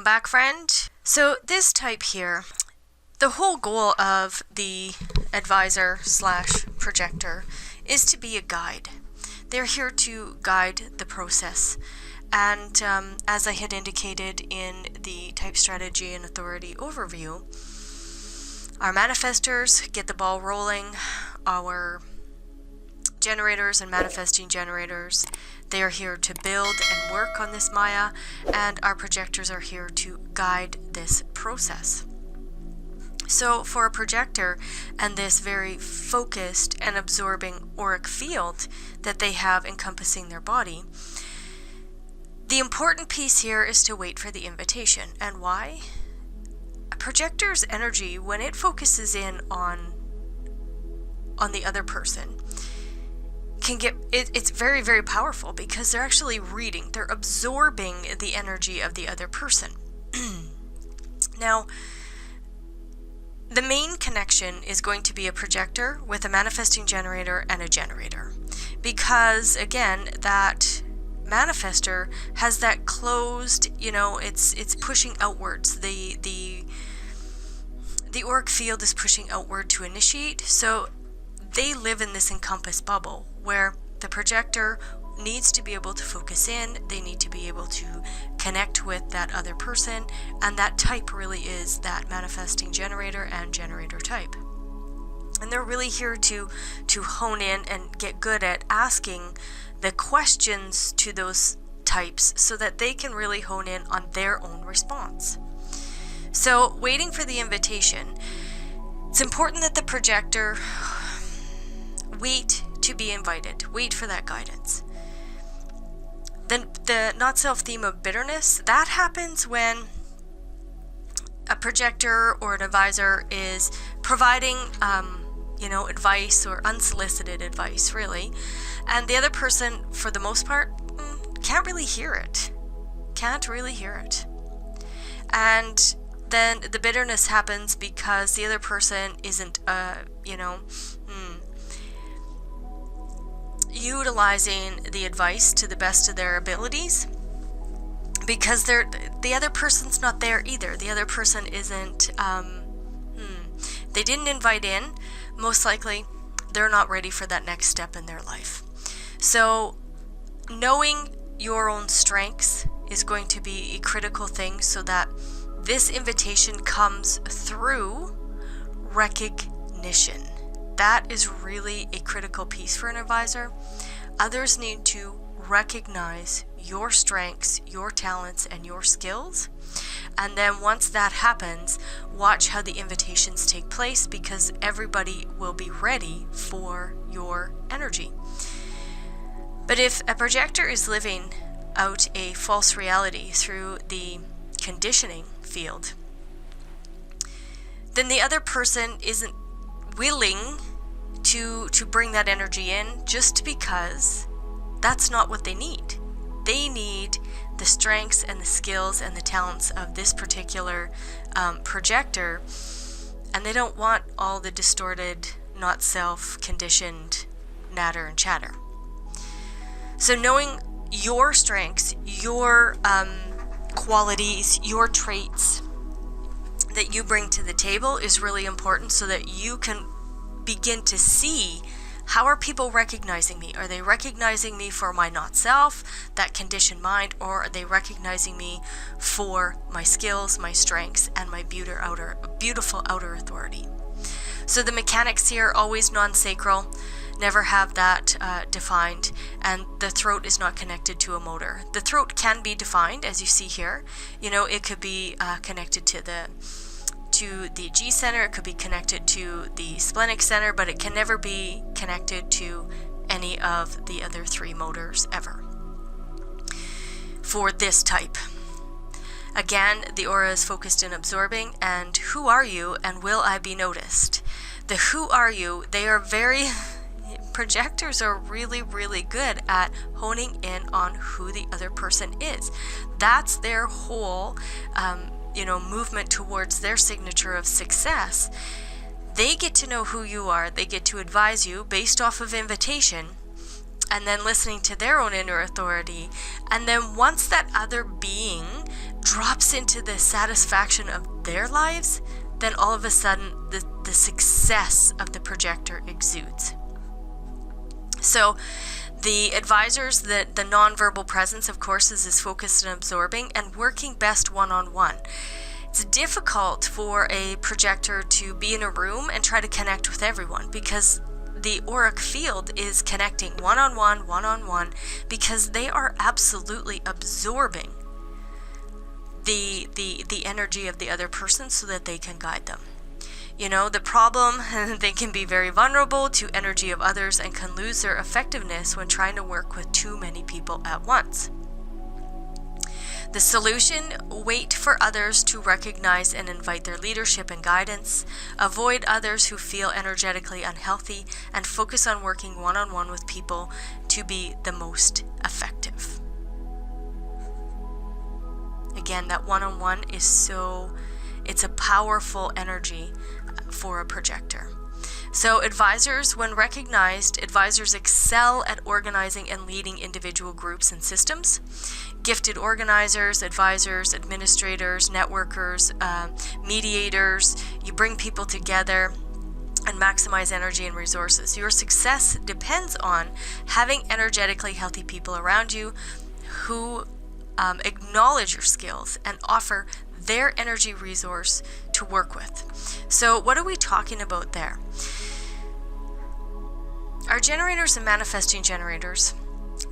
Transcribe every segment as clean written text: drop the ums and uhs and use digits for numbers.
Welcome back, friend. So this type here, the whole goal of the advisor slash projector is to be a guide. They're here to guide the process. And as I had indicated in the type strategy and authority overview, our manifestors get the ball rolling. Our generators and manifesting generators, they are here to build and work on this Maya, and our projectors are here to guide this process. So for a projector and this very focused and absorbing auric field that they have encompassing their body, the important piece here is to wait for the invitation. And why? A projector's energy, when it focuses in on the other person, can get it's very, very powerful, because they're actually reading, they're absorbing the energy of the other person. Now, the main connection is going to be a projector with a manifesting generator and a generator, because again, that manifestor has that closed, it's pushing outwards. The auric field is pushing outward to initiate, so they live in this encompassed bubble where the projector needs to be able to focus in, they need to be able to connect with that other person, and that type really is that manifesting generator and generator type. And they're really here to hone in and get good at asking the questions to those types so that they can really hone in on their own response. So waiting for the invitation, it's important that the projector wait to be invited, wait for that guidance. Then the not self theme of bitterness, that happens when a projector or an advisor is providing advice or unsolicited advice, really, and the other person, for the most part, can't really hear it. And then the bitterness happens because the other person isn't utilizing the advice to the best of their abilities, because the other person's not there either. The other person isn't they didn't invite in. Most likely they're not ready for that next step in their life. So knowing your own strengths is going to be a critical thing, so that this invitation comes through recognition. That is really a critical piece for an advisor. Others need to recognize your strengths, your talents, and your skills. And then once that happens, watch how the invitations take place, because everybody will be ready for your energy. But if a projector is living out a false reality through the conditioning field, then the other person isn't willing to bring that energy in, just because that's not what they need. They need the strengths and the skills and the talents of this particular projector, and they don't want all the distorted, not self-conditioned natter and chatter. So knowing your strengths, your qualities, your traits that you bring to the table is really important, so that you can begin to see, how are people recognizing me? Are they recognizing me for my not self, that conditioned mind, or are they recognizing me for my skills, my strengths, and my beautiful outer authority? So the mechanics here, always non-sacral, never have that defined, and the throat is not connected to a motor. The throat can be defined, as you see here. It could be connected to the G center, it could be connected to the splenic center, but it can never be connected to any of the other three motors ever for this type. Again, the aura is focused in absorbing, and who are you and will I be noticed? The who are you, they are projectors are really, really good at honing in on who the other person is. That's their whole movement towards their signature of success. They get to know who you are. They get to advise you based off of invitation, and then listening to their own inner authority. And then once that other being drops into the satisfaction of their lives, then all of a sudden the success of the projector exudes. So the advisors, the nonverbal presence, of course, is focused and absorbing and working best one-on-one. It's difficult for a projector to be in a room and try to connect with everyone, because the auric field is connecting one-on-one, because they are absolutely absorbing the energy of the other person so that they can guide them. You know, the problem, they can be very vulnerable to energy of others and can lose their effectiveness when trying to work with too many people at once. The solution: wait for others to recognize and invite their leadership and guidance, avoid others who feel energetically unhealthy, and focus on working one-on-one with people to be the most effective. Again, that one-on-one is it's a powerful energy for a projector. So advisors, when recognized, advisors excel at organizing and leading individual groups and systems. Gifted organizers, advisors, administrators, networkers, mediators, you bring people together and maximize energy and resources. Your success depends on having energetically healthy people around you who acknowledge your skills and offer their energy resource to work with. So what are we talking about there? Our generators and manifesting generators,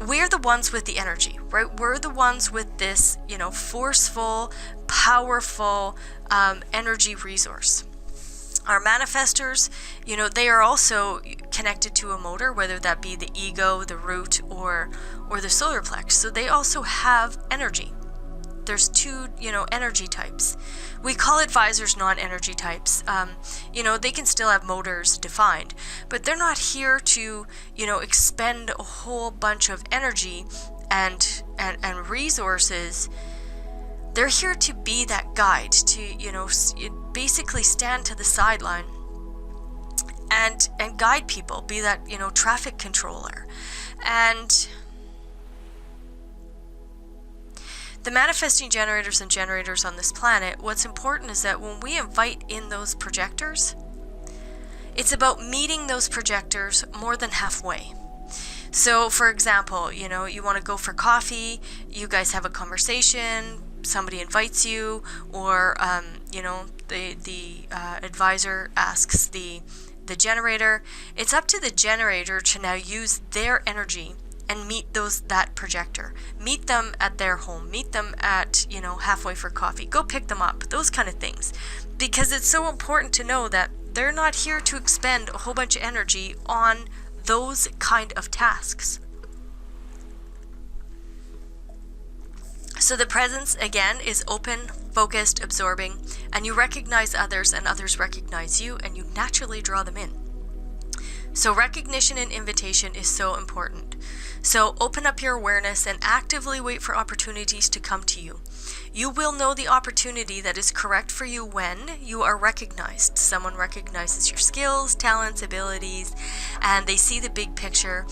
we're the ones with the energy, right? We're the ones with this, forceful, powerful energy resource. Our manifestors, they are also connected to a motor, whether that be the ego, the root, or the solar plex. So they also have energy. There's two, energy types. We call advisors non-energy types. They can still have motors defined, but they're not here to, expend a whole bunch of energy and resources. They're here to be that guide, to, basically stand to the sideline and guide people, be that, traffic controller. And the manifesting generators and generators on this planet, what's important is that when we invite in those projectors, it's about meeting those projectors more than halfway. So, for example, you want to go for coffee, you guys have a conversation, somebody invites you, or, the advisor asks the generator. It's up to the generator to now use their energy and meet that projector. Meet them at their home. Meet them at, halfway for coffee. Go pick them up. Those kind of things. Because it's so important to know that they're not here to expend a whole bunch of energy on those kind of tasks. So the presence, again, is open, focused, absorbing, and you recognize others and others recognize you, and you naturally draw them in. So recognition and invitation is so important. So open up your awareness and actively wait for opportunities to come to you. You will know the opportunity that is correct for you when you are recognized. Someone recognizes your skills, talents, abilities, and they see the big picture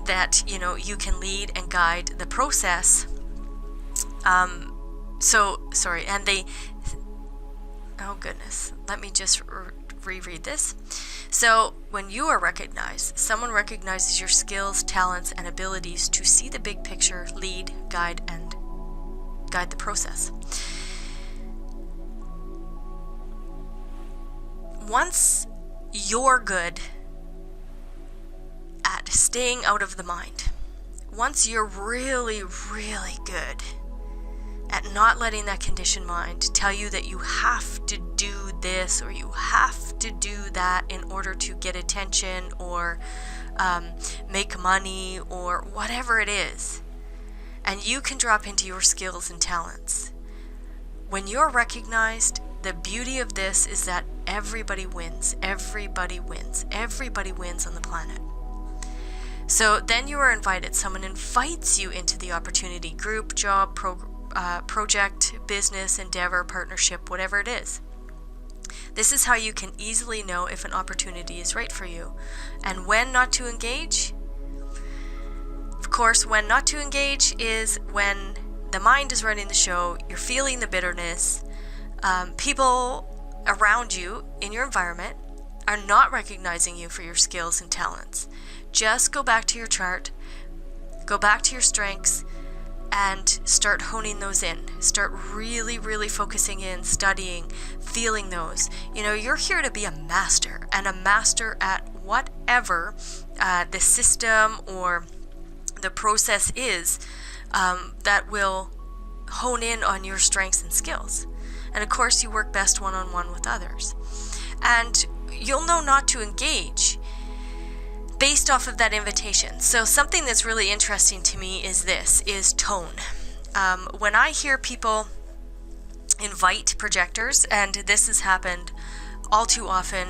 that, you can lead and guide the process. And they, oh goodness, let me just reread this. So when you are recognized, someone recognizes your skills, talents, and abilities to see the big picture, lead, guide the process. Once you're good at staying out of the mind, once you're really, really good at not letting that conditioned mind tell you that you have to do this or you have to do that in order to get attention or make money or whatever it is, and you can drop into your skills and talents. When you're recognized, the beauty of this is that everybody wins. Everybody wins. Everybody wins on the planet. So then you are invited. Someone invites you into the opportunity, group, job, project, business, endeavor, partnership, whatever it is. This is how you can easily know if an opportunity is right for you and when not to engage. Of course, when not to engage is when the mind is running the show, you're feeling the bitterness, people around you in your environment are not recognizing you for your skills and talents. Just go back to your chart, go back to your strengths, and start honing those in. Start really, really focusing in, studying, feeling those. You know, you're here to be a master, and a master at whatever the system or the process is that will hone in on your strengths and skills. And of course, you work best one-on-one with others. And you'll know not to engage based off of that invitation. So something that's really interesting to me is tone. When I hear people invite projectors, and this has happened all too often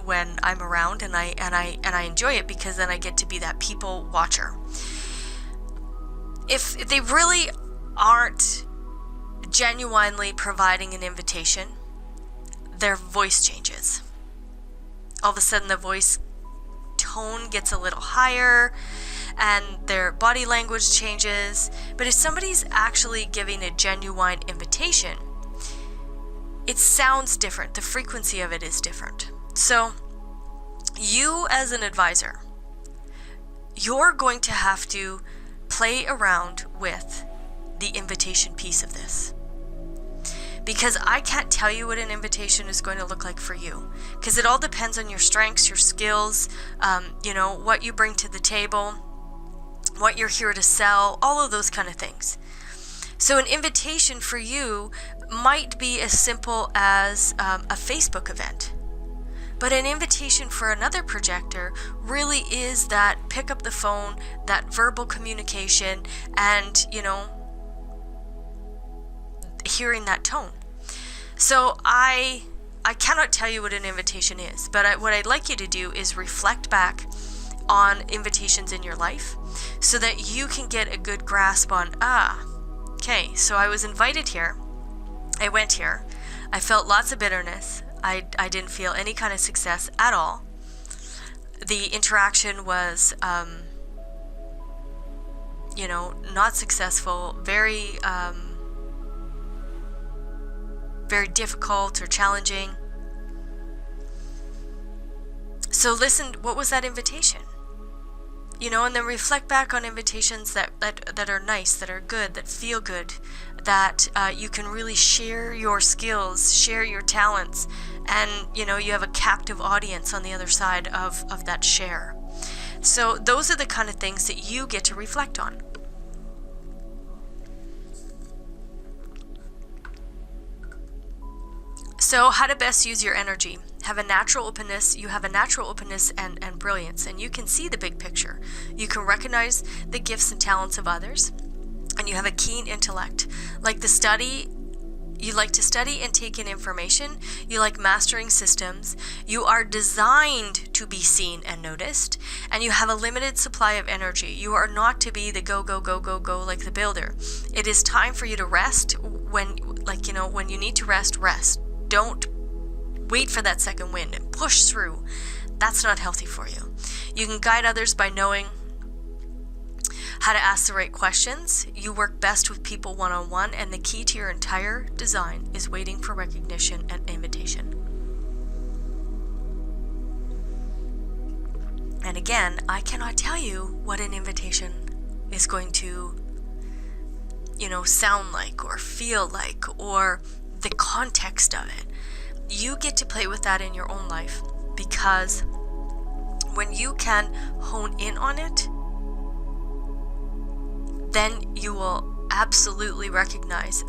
when I'm around, and I enjoy it because then I get to be that people watcher. If they really aren't genuinely providing an invitation, their voice changes. All of a sudden the voice tone gets a little higher and their body language changes. But if somebody's actually giving a genuine invitation, it sounds different. The frequency of it is different. So you as an advisor, you're going to have to play around with the invitation piece of this. Because I can't tell you what an invitation is going to look like for you. Because it all depends on your strengths, your skills, what you bring to the table, what you're here to sell, all of those kind of things. So an invitation for you might be as simple as a Facebook event. But an invitation for another projector really is that pick up the phone, that verbal communication, and, hearing that tone. So I cannot tell you what an invitation is, but what I'd like you to do is reflect back on invitations in your life so that you can get a good grasp on, okay, so I was invited here, I went here, I felt lots of bitterness, I didn't feel any kind of success at all. The interaction was, not successful, very difficult or challenging. So listen, what was that invitation? And then reflect back on invitations that are nice, that are good, that feel good, that you can really share your skills, share your talents, and you have a captive audience on the other side of that share. So those are the kind of things that you get to reflect on. So how to best use your energy. Have a natural openness. You have a natural openness and brilliance, and you can see the big picture. You can recognize the gifts and talents of others, and you have a keen intellect. You like to study and take in information. You like mastering systems. You are designed to be seen and noticed, and you have a limited supply of energy. You are not to be the go, go, go, go, go like the builder. It is time for you to rest when you need to rest. Don't wait for that second wind and push through. That's not healthy for you. You can guide others by knowing how to ask the right questions. You work best with people one-on-one, and the key to your entire design is waiting for recognition and invitation. And again, I cannot tell you what an invitation is going to, sound like or feel like, or the context of it. You get to play with that in your own life, because when you can hone in on it, then you will absolutely recognize,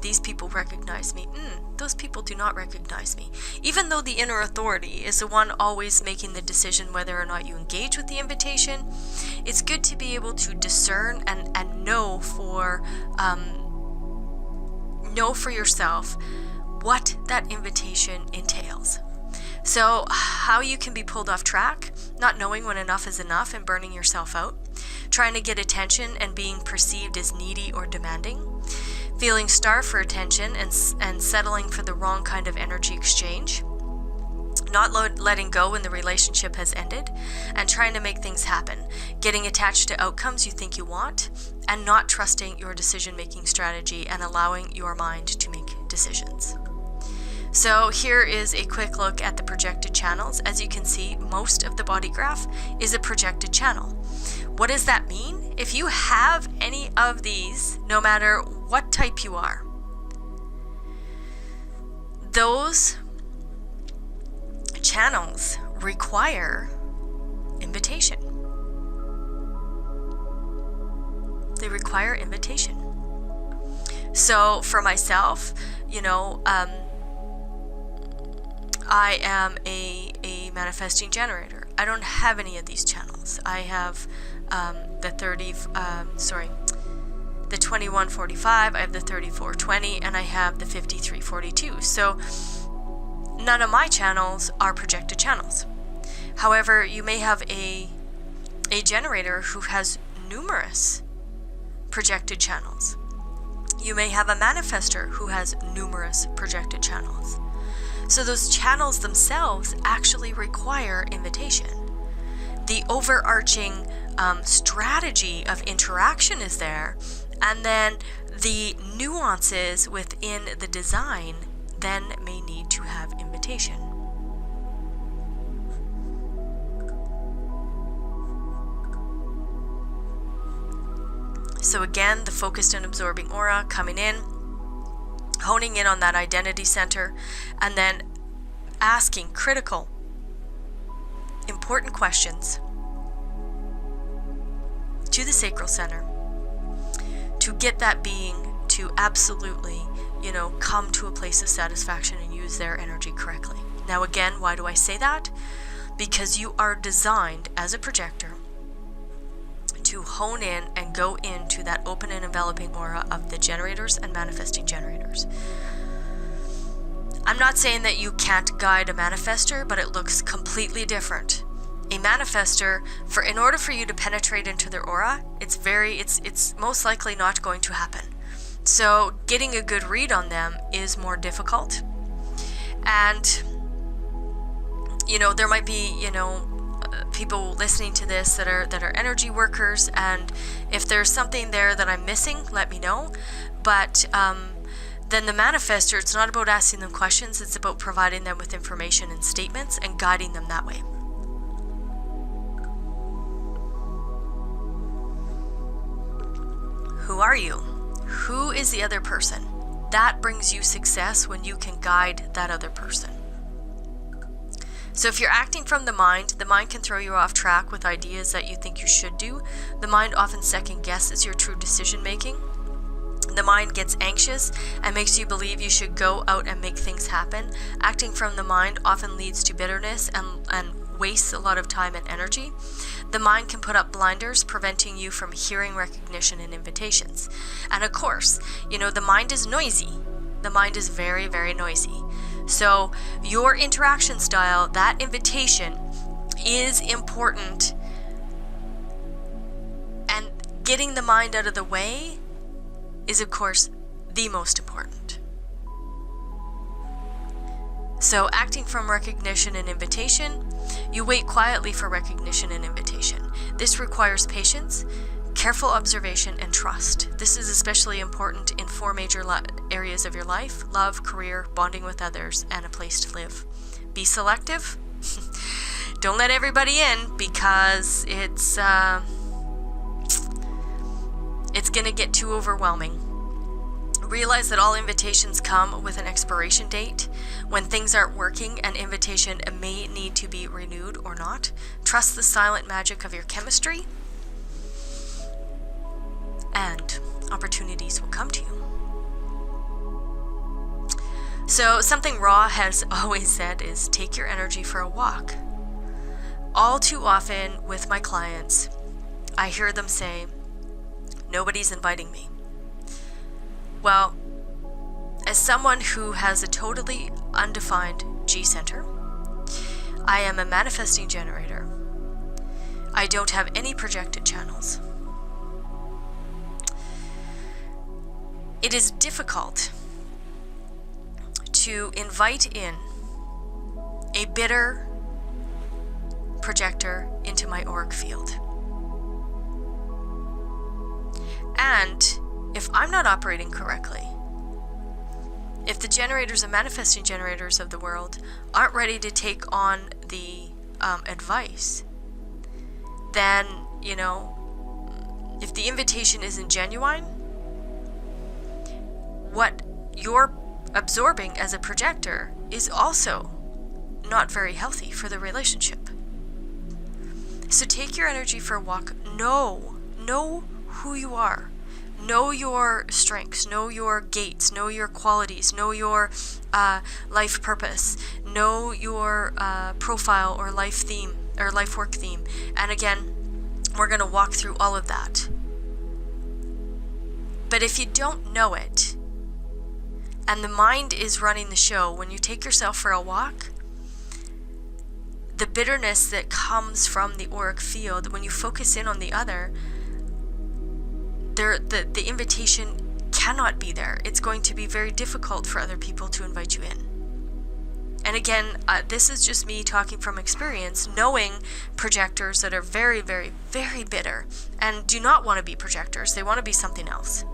these people recognize me. Those people do not recognize me. Even though the inner authority is the one always making the decision whether or not you engage with the invitation, it's good to be able to discern and know for yourself what that invitation entails. So how you can be pulled off track, not knowing when enough is enough and burning yourself out, trying to get attention and being perceived as needy or demanding, feeling starved for attention and settling for the wrong kind of energy exchange, not letting go when the relationship has ended, and trying to make things happen, getting attached to outcomes you think you want, and not trusting your decision-making strategy and allowing your mind to make decisions. So here is a quick look at the projected channels. As you can see, most of the body graph is a projected channel. What does that mean? If you have any of these, no matter what type you are, those channels require invitation. They require invitation. So for myself, I am a manifesting generator. I don't have any of these channels. I have the 2145, I have the 3420, and I have the 5342. So none of my channels are projected channels. However, you may have a generator who has numerous projected channels. You may have a manifester who has numerous projected channels. So those channels themselves actually require invitation. The overarching strategy of interaction is there, and then the nuances within the design then may need to have invitation. So again, the focused and absorbing aura coming in, honing in on that identity center, and then asking critical, important questions to the sacral center to get that being to absolutely, come to a place of satisfaction and use their energy correctly. Now again, why do I say that? Because you are designed as a projector to hone in and go into that open and enveloping aura of the generators and manifesting generators. I'm not saying that you can't guide a manifester, but it looks completely different. A manifester, in order for you to penetrate into their aura, it's most likely not going to happen. So getting a good read on them is more difficult. And there might be people listening to this that are energy workers, and if there's something there that I'm missing, let me know. But then the manifester, it's not about asking them questions, it's about providing them with information and statements and guiding them that way. Who are you? Who is the other person? That brings you success when you can guide that other person. So if you're acting from the mind can throw you off track with ideas that you think you should do. The mind often second guesses your true decision making. The mind gets anxious and makes you believe you should go out and make things happen. Acting from the mind often leads to bitterness and wastes a lot of time and energy. The mind can put up blinders, preventing you from hearing recognition and invitations. And of course, the mind is noisy. The mind is very, very noisy. So your interaction style, that invitation, is important. And getting the mind out of the way is, of course, the most important. So acting from recognition and invitation, you wait quietly for recognition and invitation. This requires patience, careful observation, and trust. This is especially important in 4 major areas of your life: love, career, bonding with others, and a place to live. Be selective. Don't let everybody in, because it's going to get too overwhelming. Realize that all invitations come with an expiration date. When things aren't working, an invitation may need to be renewed or not. Trust the silent magic of your chemistry, and opportunities will come to you. So something Ra has always said is take your energy for a walk. All too often with my clients, I hear them say, nobody's inviting me. Well, as someone who has a totally undefined G center, I am a manifesting generator. I don't have any projected channels. It is difficult to invite in a bitter projector into my auric field. And if I'm not operating correctly, if the generators and manifesting generators of the world aren't ready to take on the advice, then, you know, if the invitation isn't genuine, what you're absorbing as a projector is also not very healthy for the relationship. So take your energy for a walk. Know who you are. Know your strengths, know your gates, know your qualities, know your life purpose, know your profile or life theme or life work theme. And again, we're going to walk through all of that. But if you don't know it, and the mind is running the show, when you take yourself for a walk, the bitterness that comes from the auric field, when you focus in on the other, the invitation cannot be there. It's going to be very difficult for other people to invite you in. And again, this is just me talking from experience, knowing projectors that are very, very, very bitter and do not want to be projectors. They want to be something else.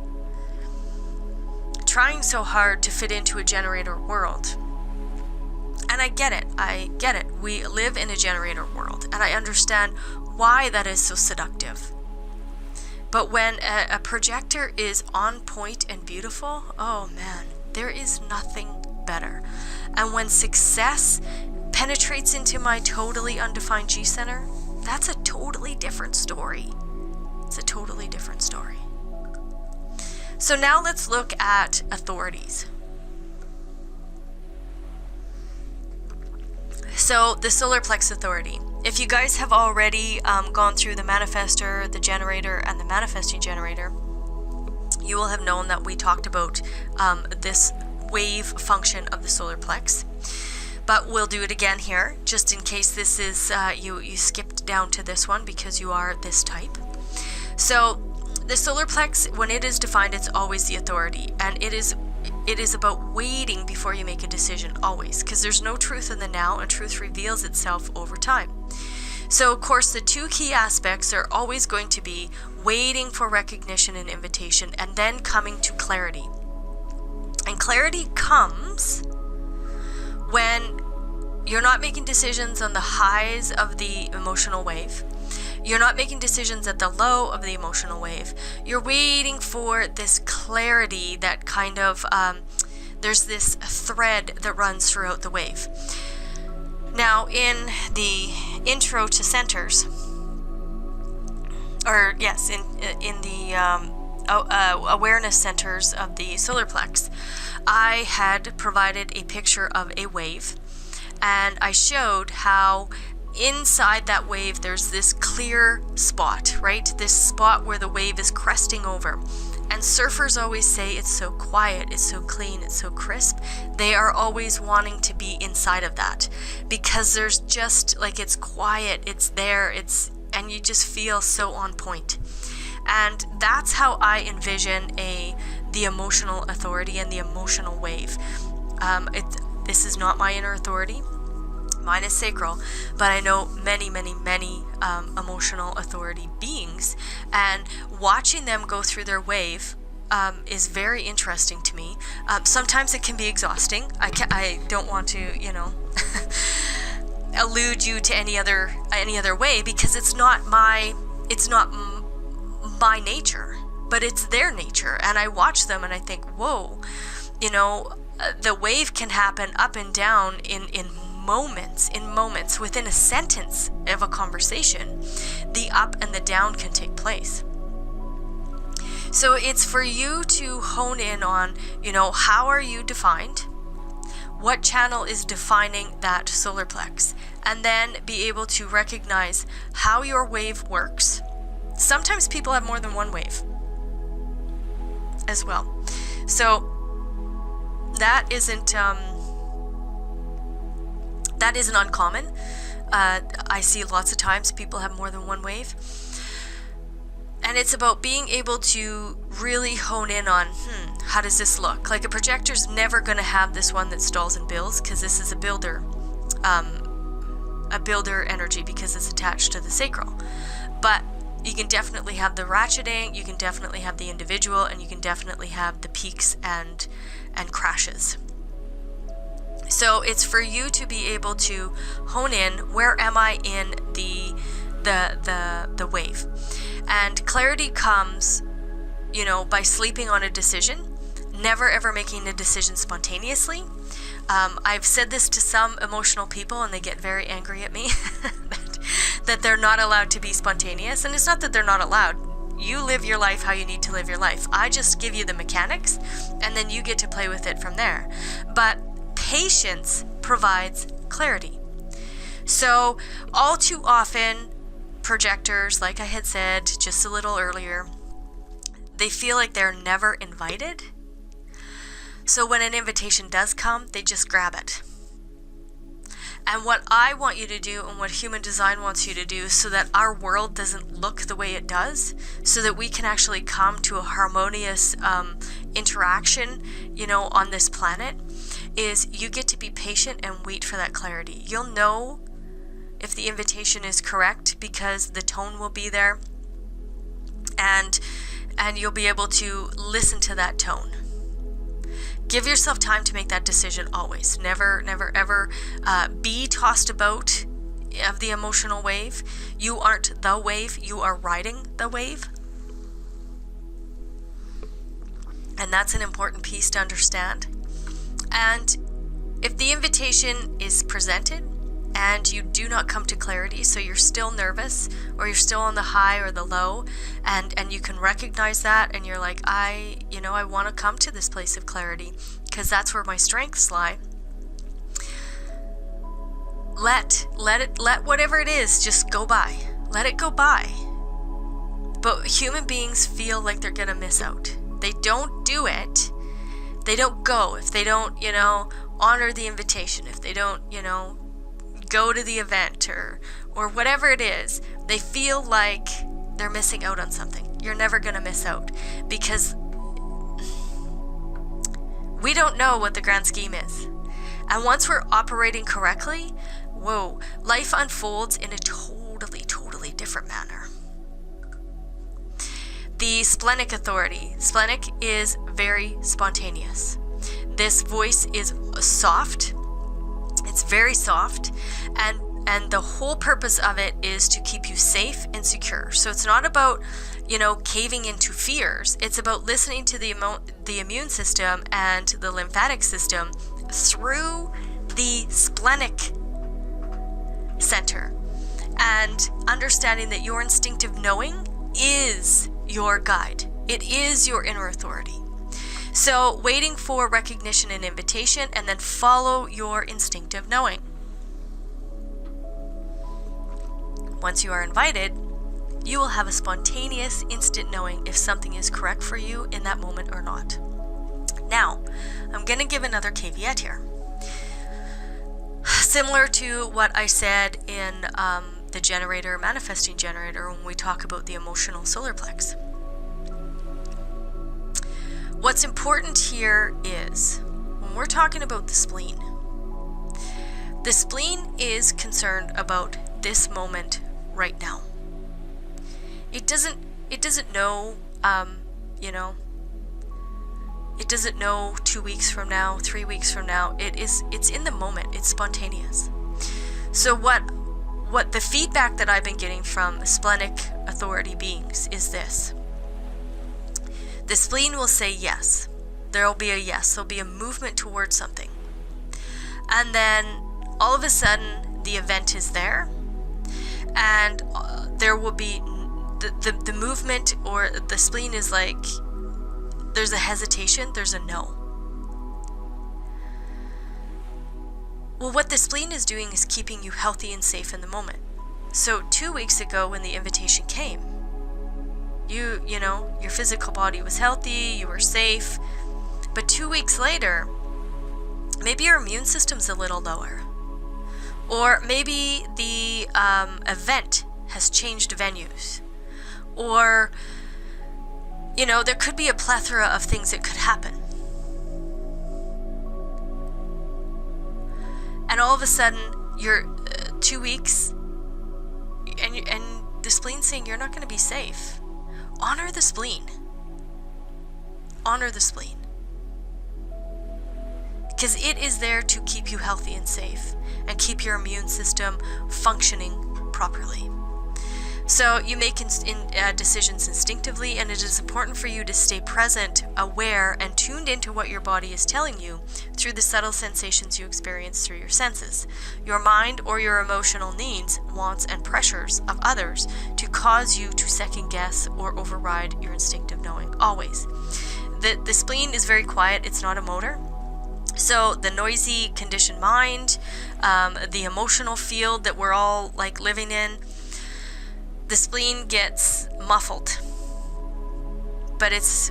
Trying so hard to fit into a generator world. And I get it. We live in a generator world, and I understand why that is so seductive. But when a projector is on point and beautiful, oh man, there is nothing better. And when success penetrates into my totally undefined G center, that's a totally different story. It's a totally different story. So now let's look at authorities. So the solar plex authority. If you guys have already gone through the manifestor, the generator, and the manifesting generator, you will have known that we talked about this wave function of the solar plex. But we'll do it again here, just in case this is you skipped down to this one because you are this type. So the solar plex, when it is defined, it's always the authority, and it is about waiting before you make a decision, always, because there's no truth in the now, and truth reveals itself over time. So of course the two key aspects are always going to be waiting for recognition and invitation, and then coming to clarity. And clarity comes when you're not making decisions on the highs of the emotional wave. You're not making decisions at the low of the emotional wave. You're waiting for this clarity that kind of, there's this thread that runs throughout the wave. Now, in the intro to centers, or yes, in the awareness centers of the solar plex, I had provided a picture of a wave, and I showed how inside that wave there's this clear spot, right? This spot where the wave is cresting over. And surfers always say it's so quiet, it's so clean, it's so crisp. They are always wanting to be inside of that because there's just like, it's quiet, it's there, and you just feel so on point. And that's how I envision the emotional authority and the emotional wave. This is not my inner authority. Mine is sacral, but I know many, many, many emotional authority beings, and watching them go through their wave is very interesting to me. Sometimes it can be exhausting. I don't want to, allude you to any other way, because it's not my nature, but it's their nature. And I watch them and I think, whoa, the wave can happen up and down in moments, within a sentence of a conversation. The up and the down can take place. So it's for you to hone in on, how are you defined? What channel is defining that solar plex? And then be able to recognize how your wave works. Sometimes people have more than one wave as well. So that isn't uncommon. I see lots of times people have more than one wave. And it's about being able to really hone in on, how does this look? Like a projector's never going to have this one that stalls and builds, because this is a builder a builder energy because it's attached to the sacral. But you can definitely have the ratcheting, you can definitely have the individual, and you can definitely have the peaks and crashes. So it's for you to be able to hone in, where am I in the wave? And clarity comes, you know, by sleeping on a decision, never ever making a decision spontaneously. I've said this to some emotional people and they get very angry at me that they're not allowed to be spontaneous. And it's not that they're not allowed. You live your life how you need to live your life. I just give you the mechanics and then you get to play with it from there. But patience provides clarity. So all too often, projectors, like I had said just a little earlier, they feel like they're never invited. So when an invitation does come, they just grab it. And what I want you to do, and what human design wants you to do, so that our world doesn't look the way it does, so that we can actually come to a harmonious interaction, you know, on this planet, is you get to be patient and wait for that clarity. You'll know if the invitation is correct because the tone will be there, and you'll be able to listen to that tone. Give yourself time to make that decision always. Never ever be tossed about of the emotional wave. You aren't the wave, you are riding the wave. And that's an important piece to understand. And if the invitation is presented and you do not come to clarity, so you're still nervous or you're still on the high or the low, and you can recognize that and you're like, I want to come to this place of clarity because that's where my strengths lie. Let whatever it is just go by. Let it go by. But human beings feel like they're going to miss out. They don't do it. They don't go if they don't, honor the invitation, if they don't, go to the event or whatever it is. They feel like they're missing out on something. You're never going to miss out because we don't know what the grand scheme is. And once we're operating correctly, life unfolds in a totally different manner. The Splenic authority. Splenic is very spontaneous. This voice is soft. It's very soft, and the whole purpose of it is to keep you safe and secure. So it's not about, caving into fears. It's about listening to the immune system and the lymphatic system through the splenic center, and understanding that your instinctive knowing is your guide. It is your inner authority. So waiting for recognition and invitation, and then follow your instinctive knowing. Once you are invited, you will have a spontaneous instant knowing if something is correct for you in that moment or not. Now, I'm going to give another caveat here. Similar to what I said in the manifesting generator, when we talk about the emotional solar plex. What's important here is, when we're talking about the spleen is concerned about this moment right now. It doesn't know, it doesn't know 2 weeks from now, 3 weeks from now. It's in the moment. It's spontaneous. So what the feedback that I've been getting from splenic authority beings is this. The spleen will say yes. There will be a yes. There'll be a movement towards something. And then all of a sudden the event is there, and there will be the movement, or the spleen is like, there's a hesitation, there's a no. Well, what the spleen is doing is keeping you healthy and safe in the moment. So 2 weeks ago when the invitation came, your physical body was healthy, you were safe. But 2 weeks later, maybe your immune system's a little lower. Or maybe the event has changed venues. Or, there could be a plethora of things that could happen. And all of a sudden, you're 2 weeks, and the spleen's saying you're not going to be safe. Honor the spleen. Honor the spleen. Because it is there to keep you healthy and safe and keep your immune system functioning properly. So you make decisions instinctively, and it is important for you to stay present, aware, and tuned into what your body is telling you through the subtle sensations you experience through your senses. Your mind or your emotional needs, wants, and pressures of others to cause you to second guess or override your instinctive knowing. Always. The spleen is very quiet. It's not a motor. So the noisy, conditioned mind, the emotional field that we're all like living in, the spleen gets muffled. But it's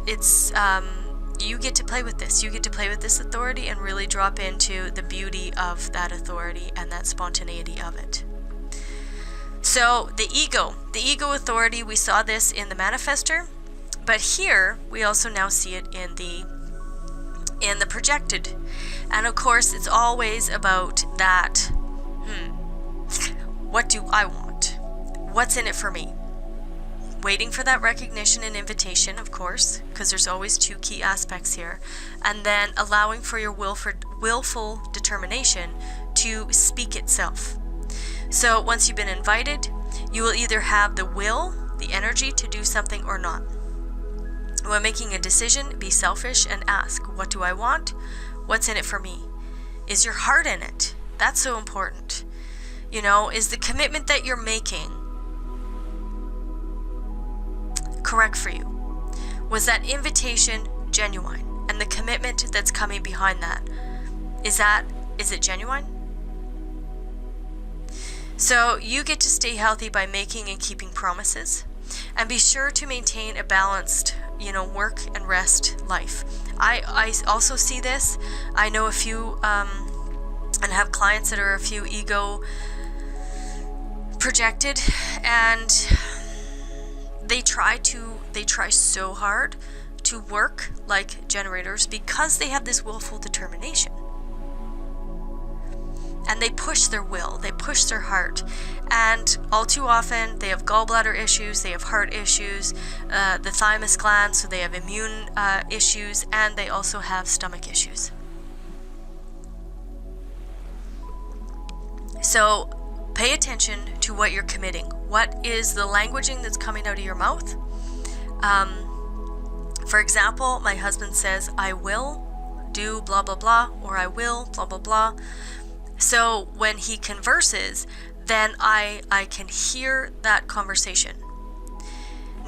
you get to play with this. You get to play with this authority and really drop into the beauty of that authority and that spontaneity of it. So the ego authority, we saw this in the manifester, but here we also now see it in the projected. And of course, it's always about that, what do I want? What's in it for me? Waiting for that recognition and invitation, of course, because there's always two key aspects here. And then allowing for your willful determination to speak itself. So once you've been invited, you will either have the will, the energy to do something or not. When making a decision, be selfish and ask, what do I want? What's in it for me? Is your heart in it? That's so important. Is the commitment that you're making correct for you? Was that invitation genuine? And the commitment that's coming behind that, is it genuine? So you get to stay healthy by making and keeping promises, and be sure to maintain a balanced, work and rest life. I also see this. I know a few, and have clients that are a few ego projected, and they try so hard to work like generators because they have this willful determination. And they push their will, they push their heart. And all too often, they have gallbladder issues, they have heart issues, the thymus gland, so they have immune issues, and they also have stomach issues. So pay attention to what you're committing. What is the languaging that's coming out of your mouth? For example, my husband says, I will do blah, blah, blah, or I will blah, blah, blah. So when he converses, then I can hear that conversation.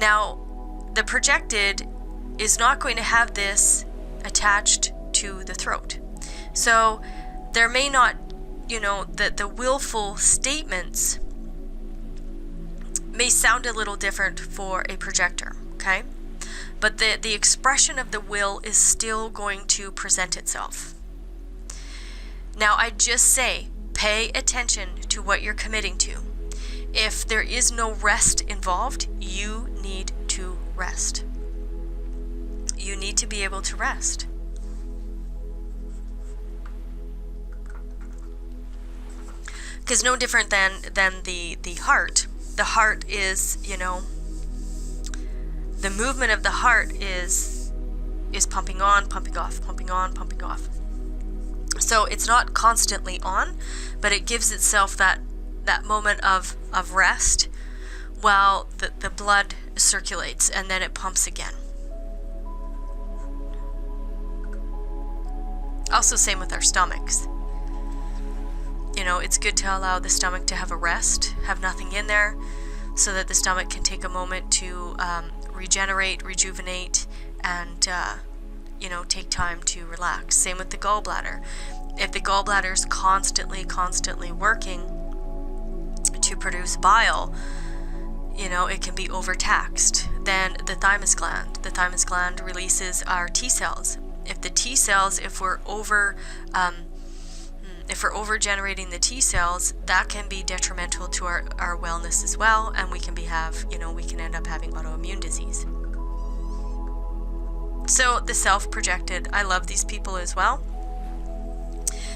Now, the projected is not going to have this attached to the throat. So there may not, the willful statements may sound a little different for a projector, okay? But the expression of the will is still going to present itself. Now, I just say, pay attention to what you're committing to. If there is no rest involved, you need to rest. You need to be able to rest. Because no different than the heart. The heart is, the movement of the heart is pumping on, pumping off, pumping on, pumping off. So it's not constantly on, but it gives itself that moment of rest while the blood circulates, and then it pumps again. Also, same with our stomachs. It's good to allow the stomach to have a rest, have nothing in there, so that the stomach can take a moment to regenerate, rejuvenate, and take time to relax. Same with the gallbladder. If the gallbladder is constantly working to produce bile, it can be overtaxed. Then the thymus gland releases our T cells. If we're over generating the T cells, that can be detrimental to our wellness as well, and we can end up having autoimmune disease. So the self-projected, I love these people as well.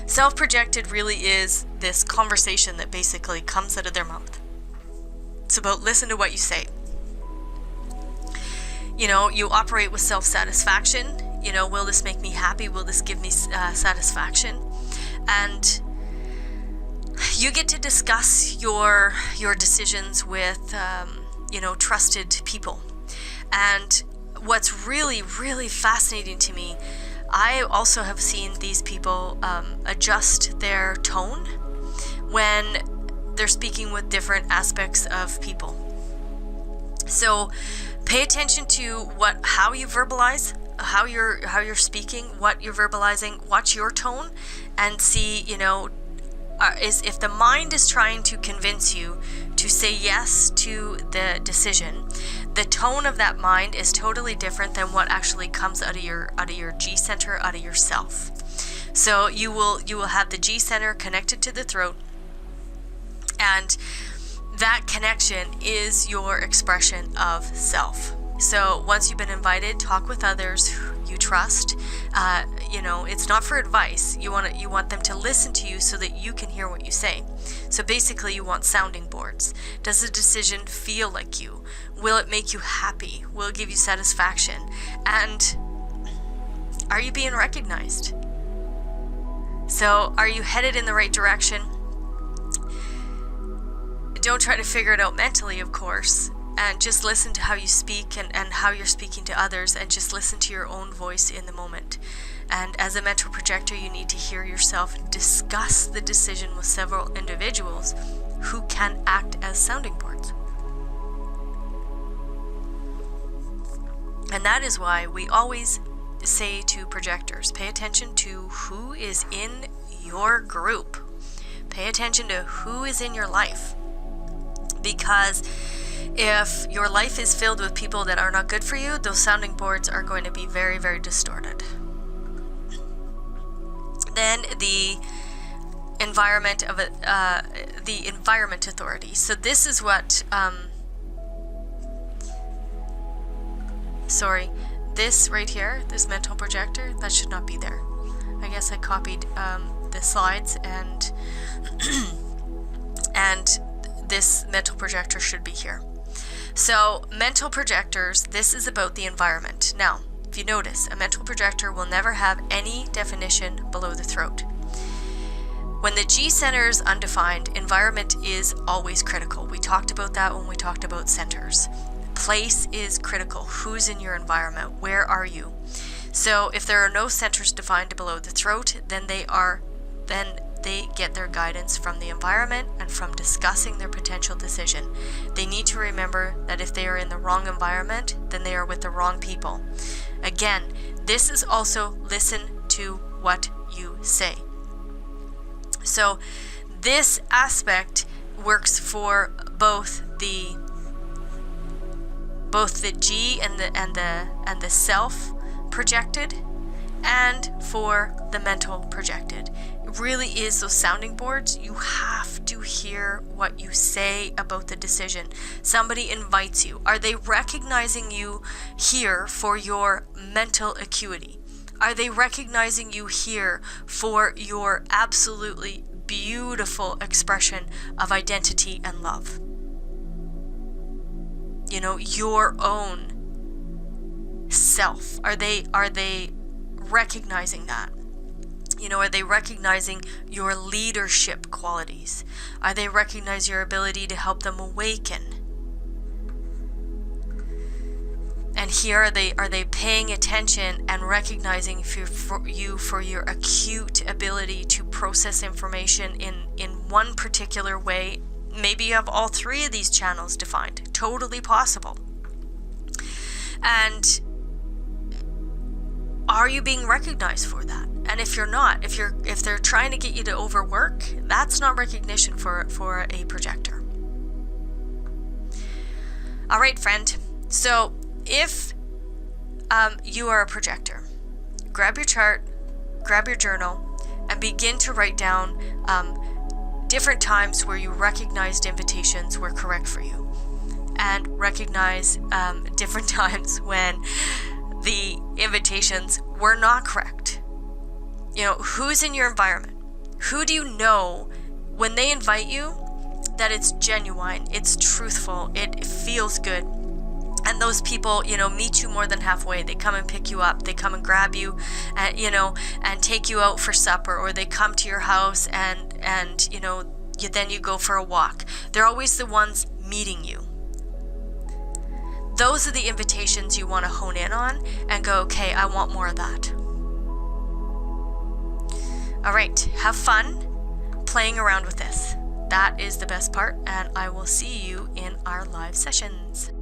Self-projected really is this conversation that basically comes out of their mouth. It's about listen to what you say. You operate with self-satisfaction. Will this make me happy? Will this give me satisfaction? And you get to discuss your decisions with, trusted people. And what's really, really fascinating to me, I also have seen these people adjust their tone when they're speaking with different aspects of people. So pay attention to how you verbalize, how you're speaking, what you're verbalizing. Watch your tone and see, if the mind is trying to convince you to say yes to the decision, the tone of that mind is totally different than what actually comes out of your G center, out of yourself. So you will have the G center connected to the throat, and that connection is your expression of self. So once you've been invited, talk with others you trust. It's not for advice. You want them to listen to you so that you can hear what you say. So basically, you want sounding boards. Does the decision feel like you? Will it make you happy? Will it give you satisfaction? And are you being recognized? So are you headed in the right direction? Don't try to figure it out mentally, of course. And just listen to how you speak and how you're speaking to others, and just listen to your own voice in the moment. And as a mental projector, you need to hear yourself discuss the decision with several individuals who can act as sounding boards. And that is why we always say to projectors, pay attention to who is in your group. Pay attention to who is in your life. Because if your life is filled with people that are not good for you, those sounding boards are going to be very, very distorted. Then the environment authority. So this is what this right here, this mental projector, that should not be there. I guess I copied the slides and and this mental projector should be here. So mental projectors, this is about the environment. Now, if you notice, a mental projector will never have any definition below the throat. When the G center is undefined, environment is always critical. We talked about that when we talked about centers. Place is critical. Who's in your environment? Where are you? So if there are no centers defined below the throat, then they get their guidance from the environment and from discussing their potential decision. They need to remember that if they are in the wrong environment, then they are with the wrong people. Again, this is also listen to what you say. So this aspect works for both the G and the self projected, and for the mental projected. It really is those sounding boards. You have to hear what you say about the decision. Somebody invites you. Are they recognizing you here for your mental acuity? Are they recognizing you here for your absolutely beautiful expression of identity and love? Your own self. Are they recognizing that? Are they recognizing your leadership qualities? Are they recognizing your ability to help them awaken? And here are they paying attention and recognizing you for your acute ability to process information in one particular way? Maybe you have all three of these channels defined. Totally possible. And are you being recognized for that? And if you're not, if they're trying to get you to overwork, that's not recognition for a projector. All right, friend. So if you are a projector, grab your chart, grab your journal, and begin to write down different times where you recognized invitations were correct for you, and recognize different times when the invitations were not correct. Who's in your environment? Who do you know when they invite you that it's genuine, it's truthful, it feels good? And those people, meet you more than halfway. They come and pick you up. They come and grab you, and and take you out for supper, or they come to your house and then you go for a walk. They're always the ones meeting you. Those are the invitations you want to hone in on and go, okay, I want more of that. All right, have fun playing around with this. That is the best part, and I will see you in our live sessions.